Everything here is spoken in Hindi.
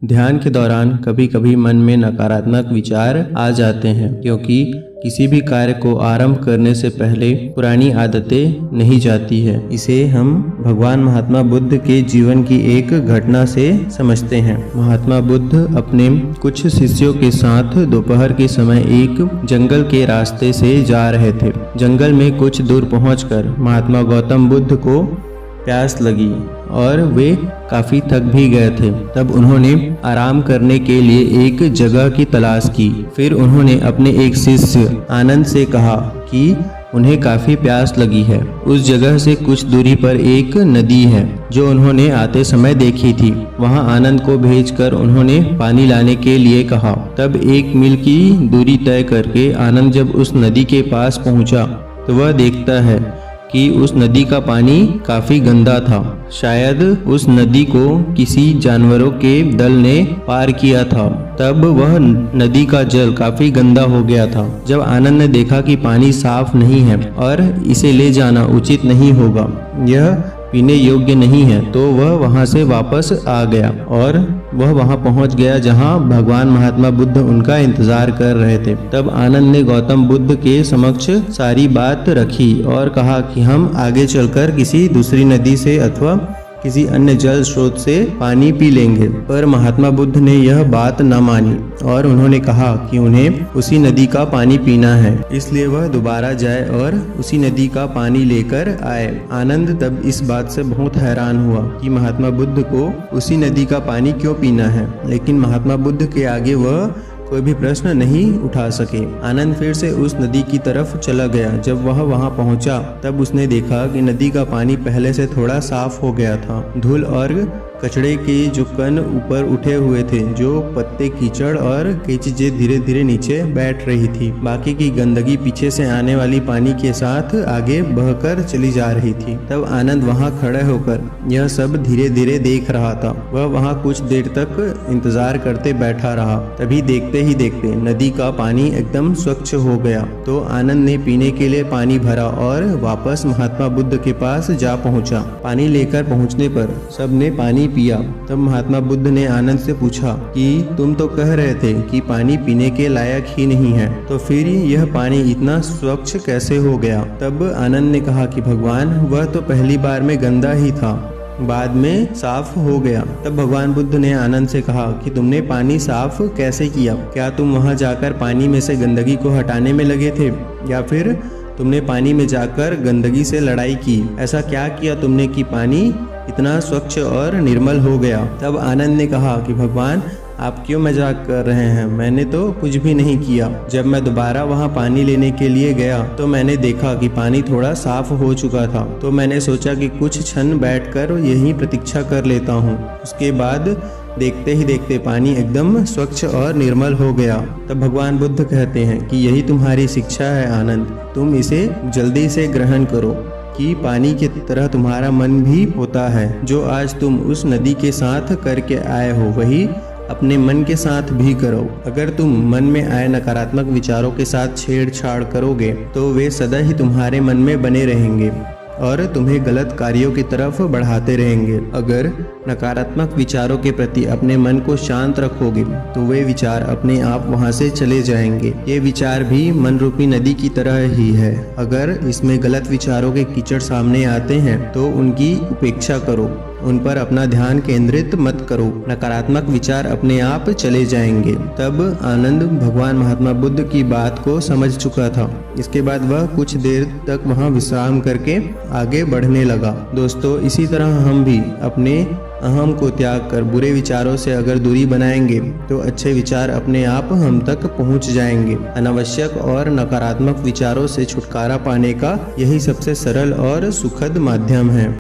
ध्यान के दौरान कभी कभी मन में नकारात्मक विचार आ जाते हैं, क्योंकि किसी भी कार्य को आरंभ करने से पहले पुरानी आदतें नहीं जाती है। इसे हम भगवान महात्मा बुद्ध के जीवन की एक घटना से समझते हैं। महात्मा बुद्ध अपने कुछ शिष्यों के साथ दोपहर के समय एक जंगल के रास्ते से जा रहे थे। जंगल में कुछ दूर पहुंचकर महात्मा गौतम बुद्ध को प्यास लगी और वे काफी थक भी गए थे। तब उन्होंने आराम करने के लिए एक जगह की तलाश की। फिर उन्होंने अपने एक शिष्य आनंद से कहा कि उन्हें काफी प्यास लगी है। उस जगह से कुछ दूरी पर एक नदी है जो उन्होंने आते समय देखी थी। वहां आनंद को भेजकर उन्होंने पानी लाने के लिए कहा। तब 1 मील की दूरी तय करके आनंद जब उस नदी के पास पहुंचा तो वह देखता है कि उस नदी का पानी काफी गंदा था। शायद उस नदी को किसी जानवरों के दल ने पार किया था। तब वह नदी का जल काफी गंदा हो गया था। जब आनंद ने देखा कि पानी साफ नहीं है और इसे ले जाना उचित नहीं होगा, यह पीने योग्य नहीं है, तो वह वहां से वापस आ गया और वह वहां पहुंच गया जहां भगवान महात्मा बुद्ध उनका इंतजार कर रहे थे। तब आनंद ने गौतम बुद्ध के समक्ष सारी बात रखी और कहा कि हम आगे चलकर किसी दूसरी नदी से अथवा किसी अन्य जल स्रोत से पानी पी लेंगे। पर महात्मा बुद्ध ने यह बात न मानी और उन्होंने कहा कि उन्हें उसी नदी का पानी पीना है, इसलिए वह दोबारा जाए और उसी नदी का पानी लेकर आए। आनंद तब इस बात से बहुत हैरान हुआ कि महात्मा बुद्ध को उसी नदी का पानी क्यों पीना है, लेकिन महात्मा बुद्ध के आगे वह कोई भी प्रश्न नहीं उठा सके। आनंद फिर से उस नदी की तरफ चला गया। जब वह वहां पहुंचा तब उसने देखा कि नदी का पानी पहले से थोड़ा साफ हो गया था। धूल और कचड़े के जो कण ऊपर उठे हुए थे, जो पत्ते, कीचड़ और कई चीजें धीरे धीरे नीचे बैठ रही थी। बाकी की गंदगी पीछे से आने वाली पानी के साथ आगे बहकर चली जा रही थी। तब आनंद वहां खड़े होकर यह सब धीरे धीरे देख रहा था। वह वहां कुछ देर तक इंतजार करते बैठा रहा। तभी देखते ही देखते नदी का पानी एकदम स्वच्छ हो गया। तो आनंद ने पीने के लिए पानी भरा और वापस महात्मा बुद्ध के पास जा पहुंचा। पानी लेकर पहुंचने पर सबने पानी पिया। तब महात्मा बुद्ध ने आनंद से पूछा कि तुम तो कह रहे थे कि पानी पीने के लायक ही नहीं है, तो फिर यह पानी इतना स्वच्छ कैसे हो गया? तब आनंद ने कहा कि भगवान, वह तो पहली बार में गंदा ही था, बाद में साफ हो गया। तब भगवान बुद्ध ने आनंद से कहा कि तुमने पानी साफ कैसे किया? क्या तुम वहां जाकर पानी में से गंदगी को हटाने में लगे थे, या फिर तुमने पानी में जाकर गंदगी से लड़ाई की? ऐसा क्या किया तुमने कि पानी इतना स्वच्छ और निर्मल हो गया? तब आनंद ने कहा कि भगवान, आप क्यों मजाक कर रहे हैं? मैंने तो कुछ भी नहीं किया। जब मैं दोबारा वहां पानी लेने के लिए गया तो मैंने देखा कि पानी थोड़ा साफ हो चुका था। तो मैंने सोचा कि कुछ क्षण बैठकर यहीं प्रतीक्षा कर लेता हूं। उसके बाद देखते ही देखते पानी एकदम स्वच्छ और निर्मल हो गया। तब भगवान बुद्ध कहते हैं कि यही तुम्हारी शिक्षा है आनंद, तुम इसे जल्दी से ग्रहण करो कि पानी की तरह तुम्हारा मन भी होता है। जो आज तुम उस नदी के साथ करके आए हो, वही अपने मन के साथ भी करो। अगर तुम मन में आए नकारात्मक विचारों के साथ छेड़छाड़ करोगे तो वे सदा ही तुम्हारे मन में बने रहेंगे और तुम्हें गलत कार्यों की तरफ बढ़ाते रहेंगे। अगर नकारात्मक विचारों के प्रति अपने मन को शांत रखोगे तो वे विचार अपने आप वहां से चले जाएंगे। ये विचार भी मन रूपी नदी की तरह ही है। अगर इसमें गलत विचारों के कीचड़ सामने आते हैं तो उनकी उपेक्षा करो, उन पर अपना ध्यान केंद्रित मत करो। नकारात्मक विचार अपने आप चले जाएंगे। तब आनंद भगवान महात्मा बुद्ध की बात को समझ चुका था। इसके बाद वह कुछ देर तक वहां विश्राम करके आगे बढ़ने लगा। दोस्तों, इसी तरह हम भी अपने अहम को त्याग कर बुरे विचारों से अगर दूरी बनाएंगे तो अच्छे विचार अपने आप हम तक पहुंच जाएंगे। अनावश्यक और नकारात्मक विचारों से छुटकारा पाने का यही सबसे सरल और सुखद माध्यम है।